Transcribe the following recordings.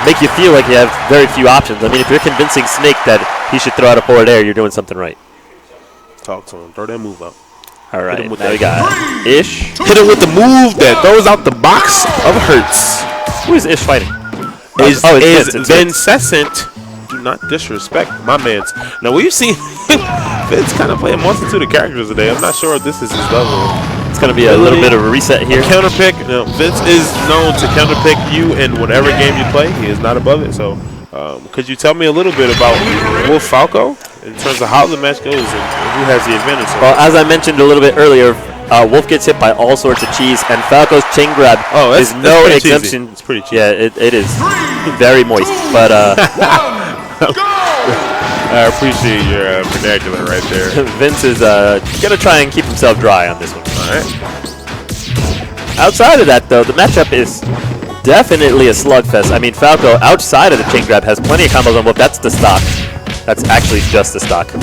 make you feel like you have very few options. I mean, if you're convincing Snake that he should throw out a forward air, you're doing something right. Talk to him. Throw that move up. All right, now we got Ish. Hit him with the move that throws out the box of Hurts. Who is Ish fighting? Is Vince. Vincessant. Do not disrespect my mans. Now, we've seen Vince kind of play a multitude of characters today. I'm not sure if this is his level. It's going to be a little bit of a reset here. Counterpick. You know, Vince is known to counterpick you in whatever game you play. He is not above it. So, could you tell me a little bit about Wolf Falco in terms of how the match goes and who has the advantage? Well, as I mentioned a little bit earlier, Wolf gets hit by all sorts of cheese, and Falco's chain grab is no exemption. Cheesy. It's pretty cheesy. Yeah, it is very moist. But I appreciate your vernacular right there. Vince is going to try and keep himself dry on this one. All right. Outside of that, though, the matchup is definitely a slugfest. I mean, Falco, outside of the chain grab, has plenty of combos on Wolf. That's the stock. That's actually just the stock.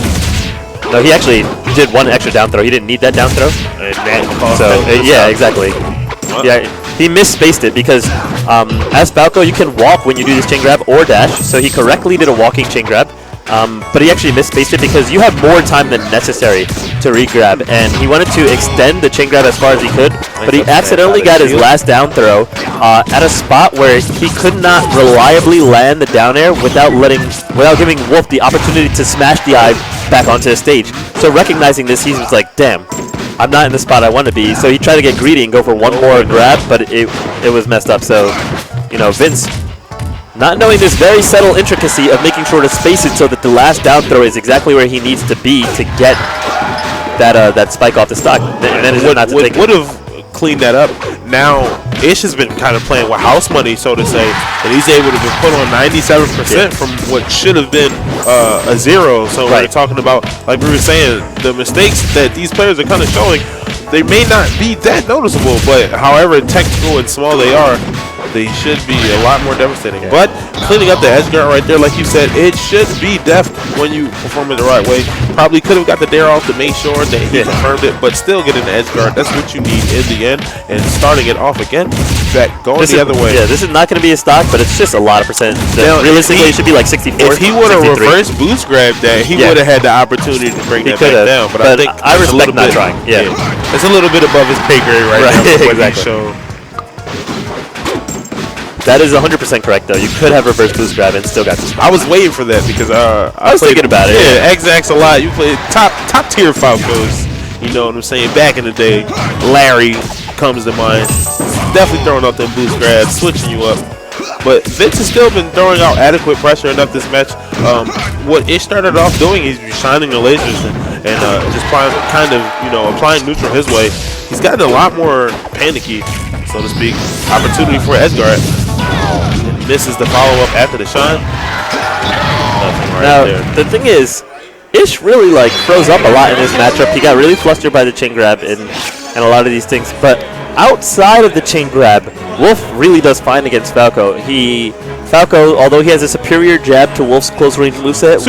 No, he actually did one extra down throw. He didn't need that down throw. Yeah, exactly. Yeah, he misspaced it because as Falco, you can walk when you do this chain grab or dash. So he correctly did a walking chain grab. But he actually misspaced it because you have more time than necessary to re-grab, and he wanted to extend the chain grab as far as he could, but he accidentally got his last down throw at a spot where he could not reliably land the down air without giving Wolf the opportunity to smash the eye back onto the stage. So recognizing this, he was like, damn, I'm not in the spot I want to be. So he tried to get greedy and go for one more grab, but it was messed up. So, you know, Vince, not knowing this very subtle intricacy of making sure to space it so that the last down throw is exactly where he needs to be to get that spike off the stock. Would have cleaned that up. Now, Ish has been kind of playing with house money, so to say, and he's able to be put on 97% from what should have been a 0. So we're talking about, like we were saying, the mistakes that these players are kind of showing, they may not be that noticeable, but however technical and small they are, they should be a lot more devastating. Yeah. But cleaning up the edge guard right there, like you said, it should be def when you perform it the right way. Probably could have got the dare off to make sure that he confirmed it, but still getting the edge guard. That's what you need in the end. And starting it off again, going the other way. Yeah, this is not going to be a stock, but it's just a lot of percent. Now, realistically, it should be like 64. If he would have reverse boost grabbed that, he would have had the opportunity to bring that back down. But I think I respect not trying. Yeah. It's a little bit above his pay grade right now. Exactly. That is 100% correct, though. You could have reverse boost grab and still got this. I was waiting for that because I was thinking about it. Yeah, X-Ax a lot. You played top tier Falcos. You know what I'm saying? Back in the day, Larry comes to mind. Definitely throwing out them boost grabs, switching you up. But Vince has still been throwing out adequate pressure enough this match. What Ish started off doing is shining the lasers and just applying neutral his way. He's gotten a lot more panicky, so to speak. Opportunity for edge guard. Misses the follow-up after the shine. The thing is, Ish really froze up a lot in this matchup. He got really flustered by the chain grab and a lot of these things. But outside of the chain grab, Wolf really does fine against Falco. Falco, although he has a superior jab to Wolf's close range moveset,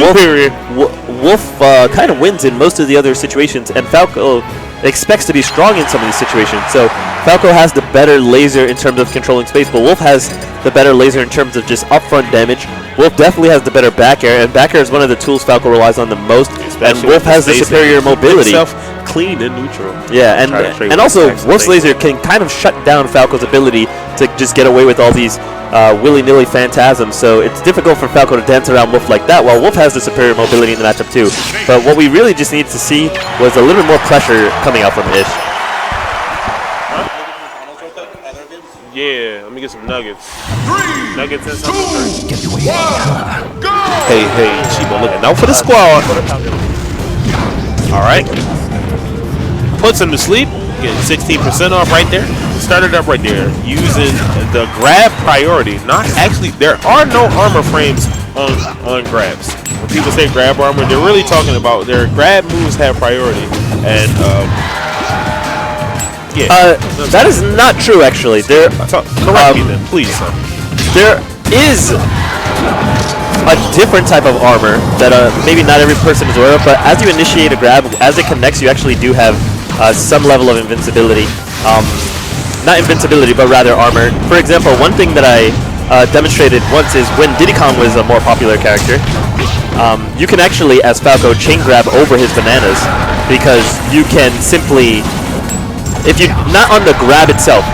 Wolf kind of wins in most of the other situations, and Falco expects to be strong in some of these situations. So Falco has the better laser in terms of controlling space, but Wolf has the better laser in terms of just upfront damage. Wolf definitely has the better back air, and back air is one of the tools Falco relies on the most. Especially and Wolf has the superior mobility. Clean and neutral. Yeah, and also Wolf's laser can kind of shut down Falco's ability to just get away with all these willy-nilly phantasms, so it's difficult for Falco to dance around Wolf like that, while Wolf has the superior mobility in the matchup too. But what we really just needed to see was a little bit more pressure coming out from Ish. Yeah, let me get some nuggets. Nuggets and something. Hey, Chiba looking out for the squad. All right. Puts him to sleep. Getting 16% off right there. Started up right there using the grab priority. Not actually, there are no armor frames on grabs. When people say grab armor, they're really talking about their grab moves have priority. And that is not true, actually. Correct me then, please. There is a different type of armor that maybe not every person is aware of, but as you initiate a grab, as it connects, you actually do have some level of invincibility. Not invincibility, but rather armor. For example, one thing that I demonstrated once is when Diddy Kong was a more popular character, you can actually, as Falco, chain grab over his bananas because you can simply, if you not on the grab itself.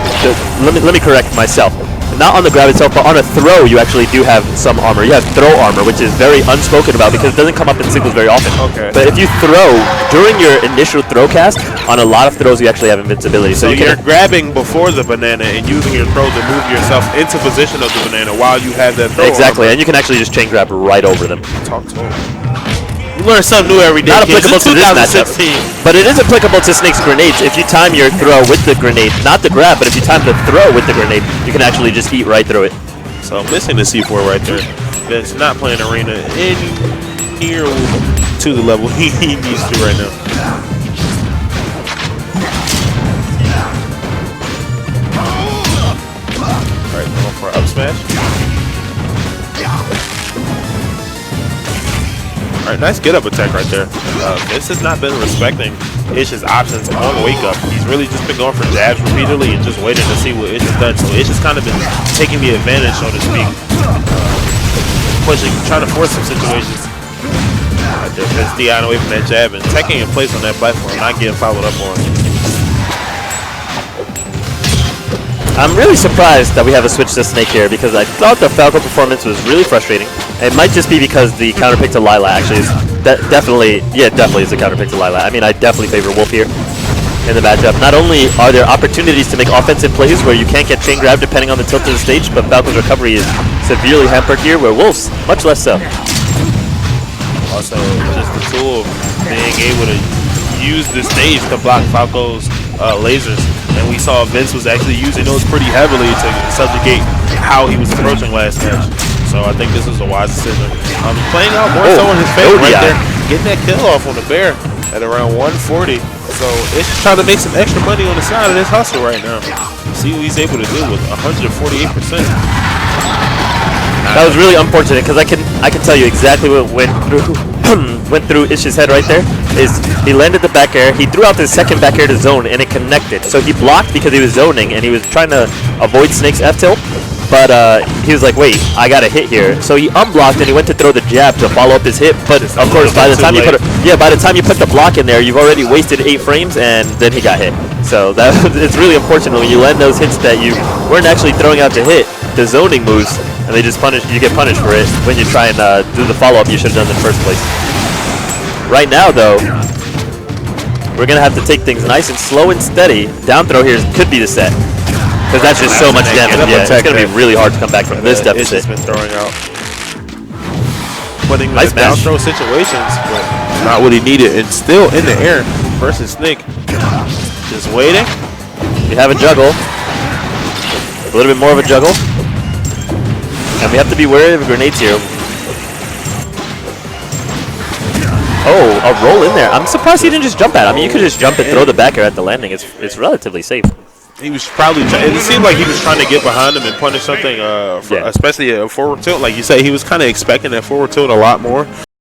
Let me correct myself. Not on the grab itself, but on a throw, you actually do have some armor. You have throw armor, which is very unspoken about because it doesn't come up in singles very often. Okay. But if you throw during your initial throw cast, on a lot of throws you actually have invincibility. So you're grabbing before the banana and using your throw to move yourself into position of the banana while you have that throw. Exactly, armor. and you can actually just chain grab right over them. Talk to him. You learn something new every day. Not kids. applicable It's to this matchup, 2016. but it is applicable to Snake's grenades. If you time your throw with the grenade, not the grab, but if you time the throw with the grenade, you can actually just eat right through it. So I'm missing the C4 right there. Vince not playing arena any near to the level he needs to right now. All right, going for an up smash. All right, nice get up attack right there. Vince has not been respecting Ish's options on wake up. He's really just been going for jabs repeatedly and just waiting to see what Ish has done. So Ish has kind of been taking the advantage, so to speak. Pushing, trying to force some situations. Right there, Vince Dion away from that jab and taking in place on that platform, not getting followed up on. I'm really surprised that we have a switch to Snake here because I thought the Falco performance was really frustrating. It might just be because the counter pick to Lila actually is definitely is a counter pick to Lila. I mean, I definitely favor Wolf here in the matchup. Not only are there opportunities to make offensive plays where you can't get chain grab depending on the tilt of the stage, but Falco's recovery is severely hampered here, where Wolf's much less so. Also, just the tool of being able to use the stage to block Falco's lasers. And we saw Vince was actually using those pretty heavily to subjugate how he was approaching last match. So I think this is a wise decision. Playing out more so in his favor right there. Getting that kill off on the bear at around 140. So it's just trying to make some extra money on the side of this hustle right now. See what he's able to do with 148%. That was really unfortunate because I can tell you exactly what went through Ish's head right there. Is he landed the back air, he threw out the second back air to zone, and it connected. So he blocked because he was zoning, and he was trying to avoid Snake's F tilt. But he was like, wait, I got a hit here. So he unblocked and he went to throw the jab to follow up his hit. But of course, by the time you put the block in there, you've already wasted 8 frames, and then he got hit. So it's really unfortunate when you land those hits that you weren't actually throwing out to hit the zoning moves, and they just you get punished for it when you try and do the follow up you should have done in the first place. Right now, though, we're gonna have to take things nice and slow and steady. Down throw here could be the set. Because that's just so much damage. Yeah, it's going to be really hard to come back from this deficit. It's been throwing out. Putting nice the down throw situations, but not what he needed. And still in the air versus Snake. Just waiting. We have a juggle. A little bit more of a juggle. And we have to be wary of grenades here. Oh, a roll in there. I'm surprised he didn't just jump at it. I mean, you could just jump and throw the back air at the landing. It's relatively safe. He was probably. It seemed like he was trying to get behind him and punish something, especially a forward tilt. Like you say, he was kind of expecting that forward tilt a lot more.